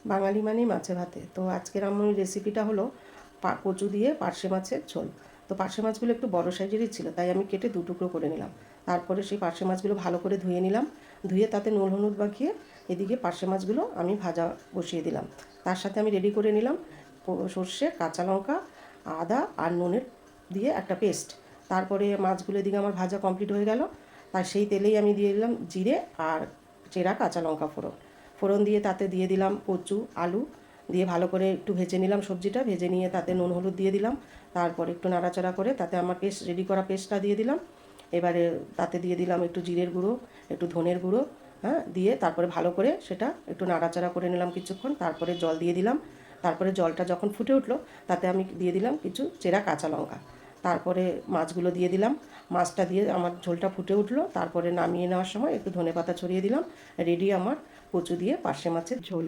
বাঙালি মানেই মাছে ভাতে। তো আজকের আমার রেসিপিটা হলো কচু দিয়ে পার্শে মাছের ঝোল। তো পার্শে মাছগুলো একটু বড় সাইজেরই ছিল, তাই আমি কেটে দু টুকরো করে নিলাম। তারপরে সেই পার্শে মাছগুলো ভালো করে ধুয়ে নিলাম। ধুয়ে তাতে নুন হলুদ মাখিয়ে এদিকে পার্শে মাছগুলো আমি ভাজা বসিয়ে দিলাম। তার সাথে আমি রেডি করে নিলাম সর্ষে, কাঁচা লঙ্কা, আদা আর নুনের দিয়ে একটা পেস্ট। তারপরে মাছগুলো এদিকে আমার ভাজা কমপ্লিট হয়ে গেল। তার সেই তেলেই আমি দিয়ে দিলাম জিরে আর চেরা কাঁচা লঙ্কা ফোড়ন। ফোড়ন দিয়ে তাতে দিয়ে দিলাম কচু, আলু দিয়ে ভালো করে একটু ভেজে নিলাম সবজিটা। ভেজে নিয়ে তাতে নুন হলুদ দিয়ে দিলাম। তারপরে একটু নাড়াচাড়া করে তাতে আমার রেডি করা পেস্টটা দিয়ে দিলাম। এবারে তাতে দিয়ে দিলাম একটু জিরের গুঁড়ো, একটু ধনের গুঁড়ো, হ্যাঁ, দিয়ে তারপরে ভালো করে সেটা একটু নাড়াচাড়া করে নিলাম কিছুক্ষণ। তারপরে জল দিয়ে দিলাম। তারপরে জলটা যখন ফুটে উঠলো তাতে আমি দিয়ে দিলাম কিছু চেরা কাঁচা লঙ্কা। তারপরে মাছগুলো দিয়ে দিলাম। মাছটা দিয়ে আমার ঝোলটা ফুটে উঠলো। তারপরে নামিয়ে নেওয়ার সময় একটু ধনেপাতা ছড়িয়ে দিলাম। রেডি আমার কচু দিয়ে পার্শে মাছের ঝোল।